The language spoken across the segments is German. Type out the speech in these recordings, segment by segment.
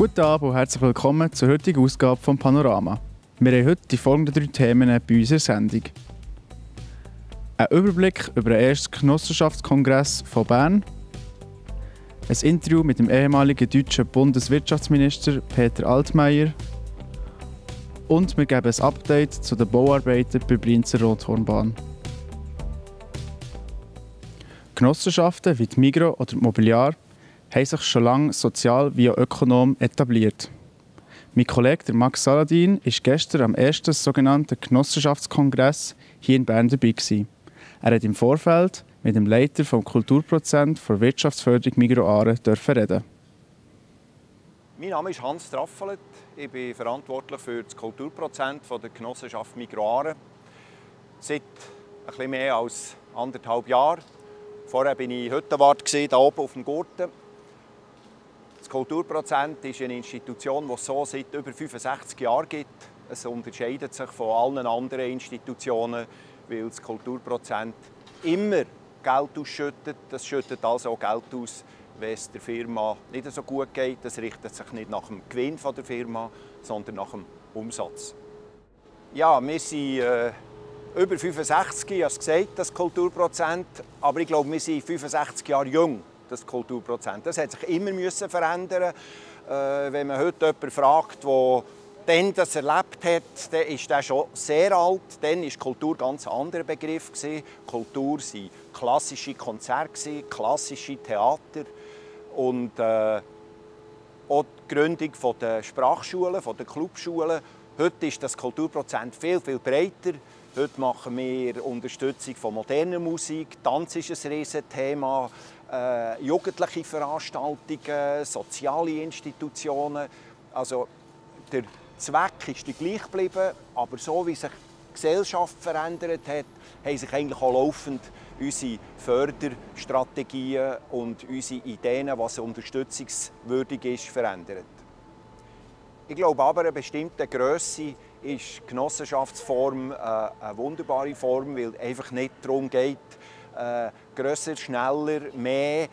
Guten Abend und herzlich willkommen zur heutigen Ausgabe von Panorama. Wir haben heute die folgenden 3 Themen bei unserer Sendung. Ein Überblick über den ersten Genossenschaftskongress von Bern. Ein Interview mit dem ehemaligen deutschen Bundeswirtschaftsminister Peter Altmaier. Und wir geben ein Update zu den Bauarbeiten bei der Brienzer Rothornbahn. Genossenschaften wie die Migros oder die Mobiliar haben sich schon lange sozial wie auch ökonom etabliert. Mein Kollege Max Saladin war gestern am ersten sogenannten Genossenschaftskongress hier in Bern dabei gewesen. Er hat im Vorfeld mit dem Leiter des Kulturprozent der Wirtschaftsförderung Migros Aare reden. Mein Name ist Hans Traffelet. Ich bin verantwortlich für das Kulturprozent der Genossenschaft Migros Aare. Seit etwas mehr als 1,5 Jahren. Vorher war ich Hüttenwart hier oben auf dem Gurten. Das Kulturprozent ist eine Institution, die es so seit über 65 Jahren gibt. Es unterscheidet sich von allen anderen Institutionen, weil das Kulturprozent immer Geld ausschüttet. Das schüttet also auch Geld aus, wenn es der Firma nicht so gut geht. Das richtet sich nicht nach dem Gewinn der Firma, sondern nach dem Umsatz. Ja, wir sind über 65, ich habe es gesagt, das Kulturprozent. Aber ich glaube, wir sind 65 Jahre jung, das Kulturprozent. Das hat sich immer verändern. Wenn man heute jemanden fragt, der dann das erlebt hat, dann ist der schon sehr alt. Dann war Kultur ein ganz anderer Begriff. Kultur waren klassische Konzerte, klassische Theater und auch die Gründung der Sprachschulen, der Clubschulen. Heute ist das Kulturprozent viel breiter. Heute machen wir Unterstützung von moderner Musik. Tanz ist ein Riesenthema. Jugendliche Veranstaltungen, soziale Institutionen. Also der Zweck ist gleich geblieben, aber so wie sich die Gesellschaft verändert hat, haben sich eigentlich auch laufend unsere Förderstrategien und unsere Ideen, was unterstützungswürdig ist, verändert. Ich glaube aber, eine bestimmte Grösse ist die Genossenschaftsform eine wunderbare Form, weil es einfach nicht darum geht, grösser, schneller, mehr,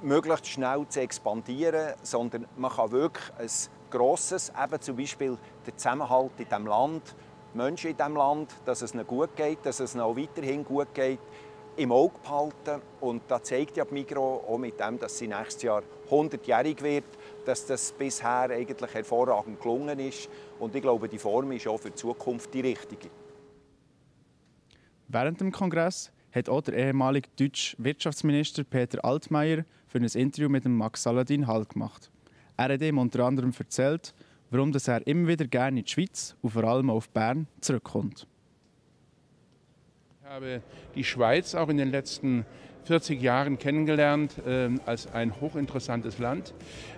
möglichst schnell zu expandieren, sondern man kann wirklich ein Grosses, eben zum Beispiel der Zusammenhalt in diesem Land, die Menschen in diesem Land, dass es ihnen gut geht, dass es ihnen auch weiterhin gut geht, im Auge behalten. Und da zeigt ja die Migros auch mit dem, dass sie nächstes Jahr 100-jährig wird, dass das bisher eigentlich hervorragend gelungen ist. Und ich glaube, die Form ist auch für die Zukunft die richtige. Während dem Kongress hat auch der ehemalige deutsche Wirtschaftsminister Peter Altmaier für ein Interview mit dem Max Saladin Halt gemacht. Er hat ihm unter anderem erzählt, warum er immer wieder gerne in die Schweiz und vor allem auf Bern zurückkommt. Ich habe die Schweiz auch in den letzten 40 Jahren kennengelernt als ein hochinteressantes Land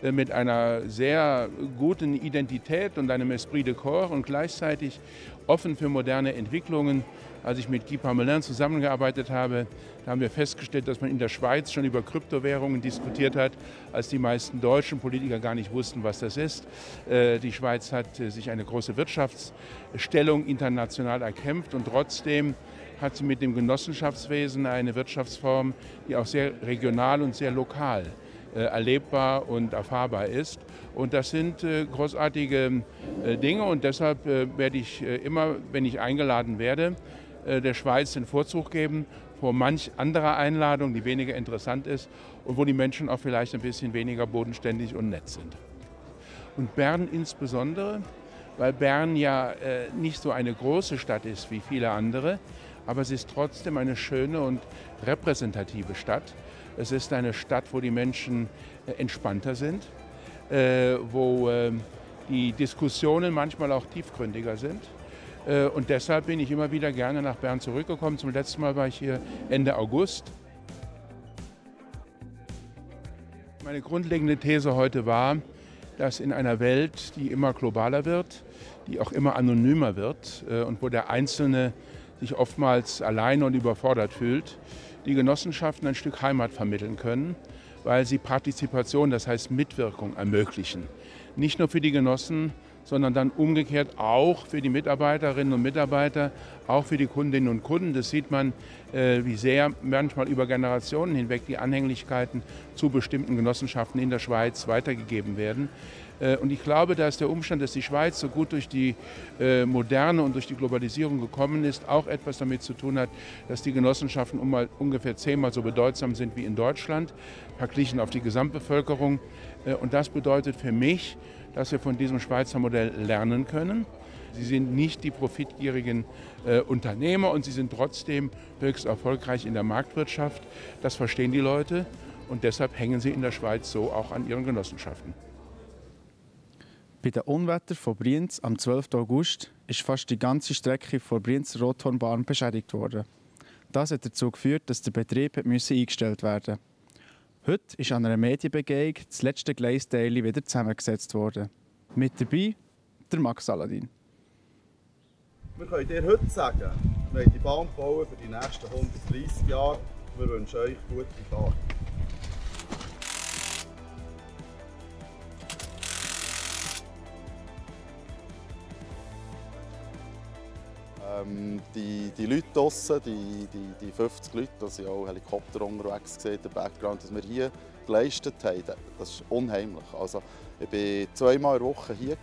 mit einer sehr guten Identität und einem Esprit de corps und gleichzeitig offen für moderne Entwicklungen. Als ich mit Guy Parmelin zusammengearbeitet habe, da haben wir festgestellt, dass man in der Schweiz schon über Kryptowährungen diskutiert hat, als die meisten deutschen Politiker gar nicht wussten, was das ist. Die Schweiz hat sich eine große Wirtschaftsstellung international erkämpft und trotzdem hat sie mit dem Genossenschaftswesen eine Wirtschaftsform, die auch sehr regional und sehr lokal erlebbar und erfahrbar ist. Und das sind großartige Dinge und deshalb werde ich immer, wenn ich eingeladen werde, der Schweiz den Vorzug geben vor manch anderer Einladung, die weniger interessant ist und wo die Menschen auch vielleicht ein bisschen weniger bodenständig und nett sind. Und Bern insbesondere, weil Bern ja nicht so eine große Stadt ist wie viele andere, aber es ist trotzdem eine schöne und repräsentative Stadt. Es ist eine Stadt, wo die Menschen entspannter sind, wo die Diskussionen manchmal auch tiefgründiger sind. Und deshalb bin ich immer wieder gerne nach Bern zurückgekommen. Zum letzten Mal war ich hier Ende August. Meine grundlegende These heute war, dass in einer Welt, die immer globaler wird, die auch immer anonymer wird und wo der Einzelne sich oftmals alleine und überfordert fühlt, die Genossenschaften ein Stück Heimat vermitteln können, weil sie Partizipation, das heißt Mitwirkung, ermöglichen. Nicht nur für die Genossen, sondern dann umgekehrt auch für die Mitarbeiterinnen und Mitarbeiter, auch für die Kundinnen und Kunden. Das sieht man, wie sehr manchmal über Generationen hinweg die Anhänglichkeiten zu bestimmten Genossenschaften in der Schweiz weitergegeben werden. Und ich glaube, dass der Umstand, dass die Schweiz so gut durch die Moderne und durch die Globalisierung gekommen ist, auch etwas damit zu tun hat, dass die Genossenschaften ungefähr 10-mal so bedeutsam sind wie in Deutschland, verglichen auf die Gesamtbevölkerung. Und das bedeutet für mich, dass wir von diesem Schweizer Modell lernen können. Sie sind nicht die profitgierigen Unternehmer und sie sind trotzdem höchst erfolgreich in der Marktwirtschaft. Das verstehen die Leute und deshalb hängen sie in der Schweiz so auch an ihren Genossenschaften. Bei den Unwettern von Brienz am 12. August ist fast die ganze Strecke von Brienzer Rothornbahn beschädigt worden. Das hat dazu geführt, dass der Betrieb eingestellt werden musste. Heute ist an einer Medienbegehung das letzte Gleisteil wieder zusammengesetzt worden. Mit dabei der Max Saladin. Wir können dir heute sagen, wir wollen die Bahn bauen für die nächsten 130 Jahre. Wir wünschen euch gute Fahrt. Die Leute draussen, die 50 Leute, da sind auch Helikopter unterwegs gesehen, der Background, dass wir hier geleistet haben, das ist unheimlich. Also, ich war zweimal in der Woche hier,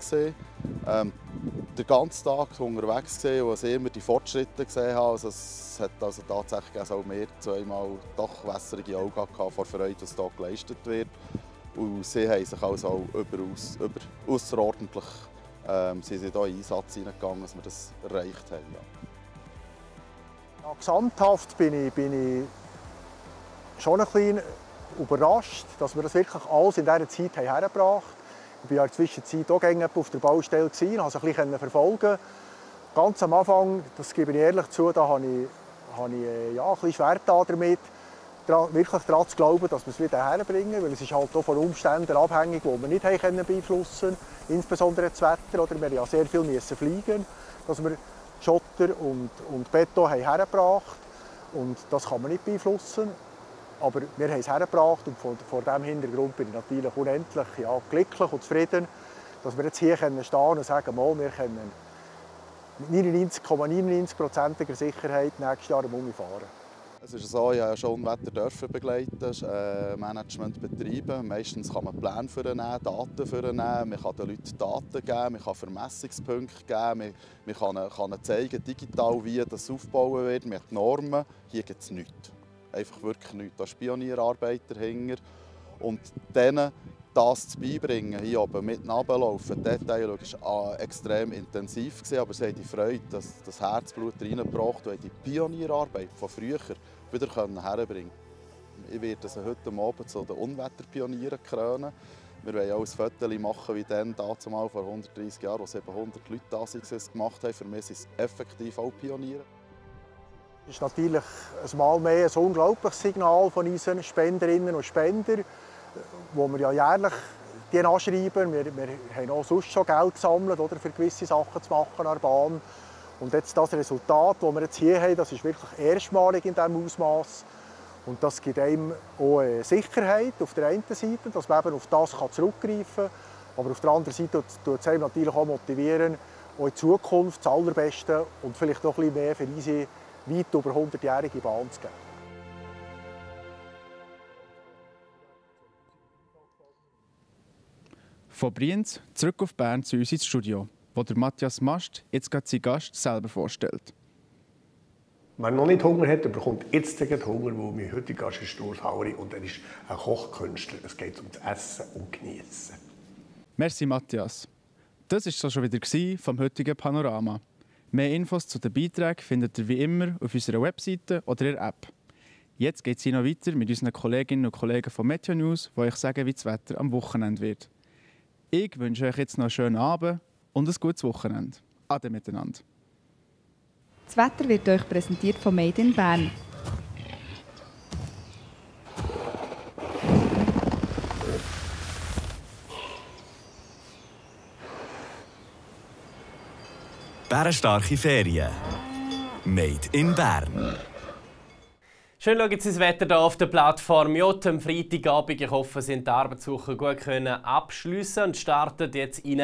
den ganzen Tag unterwegs gesehen und immer die Fortschritte gesehen habe. Also, es hat also tatsächlich auch mehr zweimal doch wässrige Augen gehabt vor Freude, was hier geleistet wird. Und sie haben sich also auch außerordentlich sie sind hier in Einsatz hineingegangen, dass wir das erreicht haben. Ja, gesamthaft bin ich schon ein bisschen überrascht, dass wir das wirklich alles in dieser Zeit hergebracht haben. Ich war ja in der Zwischenzeit auch auf der Baustelle und konnte es ein bisschen verfolgen. Ganz am Anfang, das gebe ich ehrlich zu, da habe ich ein bisschen schwer damit, wirklich daran zu glauben, dass wir es wieder herbringen. Weil es ist halt auch von Umständen abhängig, die wir nicht beeinflussen konnten. Insbesondere das Wetter. Oder wir mussten ja sehr viel fliegen, dass wir Schotter und Beton hergebracht haben. Und das kann man nicht beeinflussen. Aber wir haben es hergebracht und vor diesem Hintergrund bin ich natürlich unendlich glücklich und zufrieden, dass wir jetzt hier stehen und sagen, wir können mit 99,99%iger Sicherheit nächstes Jahr am Uni fahren. Es ist so, ich habe ja schon Wetterdörfer begleitet, Management betreiben. Meistens kann man Pläne vornehmen, Daten vornehmen, man kann den Leuten Daten geben, man kann Vermessungspunkte geben, man kann zeigen digital, wie das aufgebaut wird, man hat Normen. Hier gibt es nichts. Einfach wirklich nichts. Da ist Pionierarbeit dahinter. Und denen das zu beibringen, hier oben mit runterlaufen, Detail war extrem intensiv, aber sie haben die Freude, das Herzblut reingebracht und die Pionierarbeit von früher wieder herbringen. Ich werde sie heute Abend zu den Unwetterpionieren krönen. Wir wollen auch ein Foto machen, wie dann dazumal vor 130 Jahren, als 700 Leute da waren, es gemacht haben. Für mich sind es effektiv auch Pioniere. Es ist natürlich einmal mehr ein unglaubliches Signal von unseren Spenderinnen und Spendern, wo wir ja jährlich die anschreiben. Wir haben auch sonst schon Geld gesammelt, oder, für gewisse Sachen zu machen an der Bahn. Und jetzt das Resultat, das wir jetzt hier haben, das ist wirklich erstmalig in diesem Ausmaß. Und das gibt einem auch Sicherheit auf der einen Seite, dass man eben auf das zurückgreifen kann. Aber auf der anderen Seite tut es einem natürlich auch motivieren, auch in Zukunft das Allerbeste und vielleicht noch ein bisschen mehr für unsere weit über 100-jährige Bahn zu geben. Von Brienz zurück auf Bern zu uns ins Studio, wo der Matthias Mast jetzt gerade seinen Gast selber vorstellt. Wer noch nicht Hunger hat, bekommt jetzt Hunger, weil mein heutiger Gast ist Urs Hauri und er ist ein Kochkünstler. Es geht um das Essen und Genießen. Merci Matthias. Das war es schon wieder vom heutigen Panorama. Mehr Infos zu den Beiträgen findet ihr wie immer auf unserer Webseite oder in der App. Jetzt geht es noch weiter mit unseren Kolleginnen und Kollegen von Meteo News, die euch sagen, wie das Wetter am Wochenende wird. Ich wünsche euch jetzt noch einen schönen Abend und ein gutes Wochenende. Ade miteinander. Das Wetter wird euch präsentiert von Made in Bern. Bärenstarke Ferien. Made in Bern. Schön schauen Sie das Wetter hier auf der Plattform J am Freitagabend. Ich hoffe, Sie haben die Arbeitswoche gut abschliessen und starten jetzt in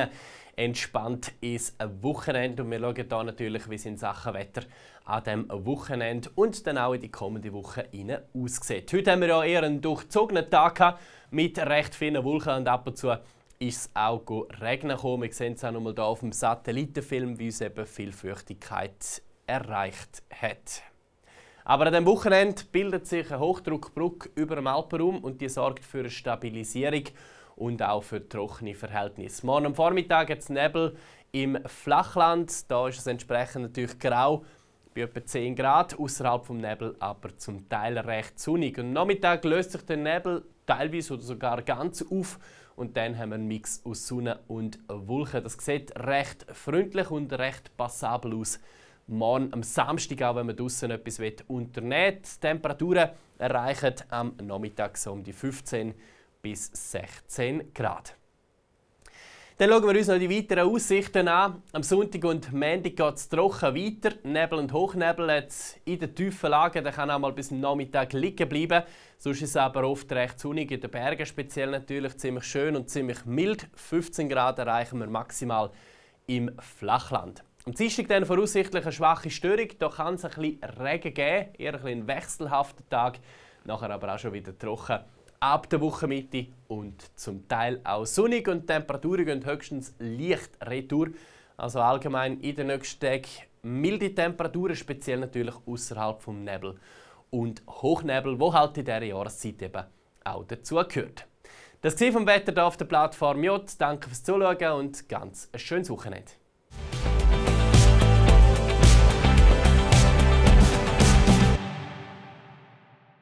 entspannt ins Wochenende. Und wir schauen hier natürlich, wie es in Sachen Wetter an diesem Wochenende und dann auch in die kommende Woche aussieht. Heute haben wir ja eher einen durchzogenen Tag gehabt, mit recht vielen Wolken und ab und zu ist es auch regnen gekommen. Wir sehen es auch noch mal hier auf dem Satellitenfilm, wie uns eben viel Feuchtigkeit erreicht hat. Aber an diesem Wochenende bildet sich eine Hochdruckbrücke über dem Alpenraum und die sorgt für eine Stabilisierung und auch für trockene Verhältnisse. Morgen am Vormittag hat es Nebel im Flachland. Da ist es entsprechend natürlich grau, bei etwa 10 Grad. Außerhalb vom Nebel aber zum Teil recht sonnig. Und am Nachmittag löst sich der Nebel teilweise oder sogar ganz auf. Und dann haben wir einen Mix aus Sonne und Wolken. Das sieht recht freundlich und recht passabel aus. Morgen am Samstag, auch wenn man draussen etwas unternehmen will. Die Temperaturen erreichen am Nachmittag so um die 15 bis 16 Grad. Dann schauen wir uns noch die weiteren Aussichten an. Am Sonntag und Montag geht es trocken weiter. Nebel und Hochnebel hat in den tiefen Lagen, der kann auch mal bis zum Nachmittag liegen bleiben. Sonst ist es aber oft recht sonnig, in den Bergen speziell natürlich ziemlich schön und ziemlich mild. 15 Grad erreichen wir maximal im Flachland. Am Dienstag dann voraussichtlich eine schwache Störung. Da kann es ein bisschen Regen geben, eher ein wechselhafter Tag. Nachher aber auch schon wieder trocken ab der Wochenmitte und zum Teil auch sonnig und die Temperaturen gehen höchstens leicht retour. Also allgemein in den nächsten Tagen milde Temperaturen, speziell natürlich außerhalb vom Nebel und Hochnebel, wo halt in dieser Jahreszeit eben auch dazugehört. Das war vom Wetter hier auf der Plattform J. Danke fürs Zuschauen und ganz ein schönes Wochenende.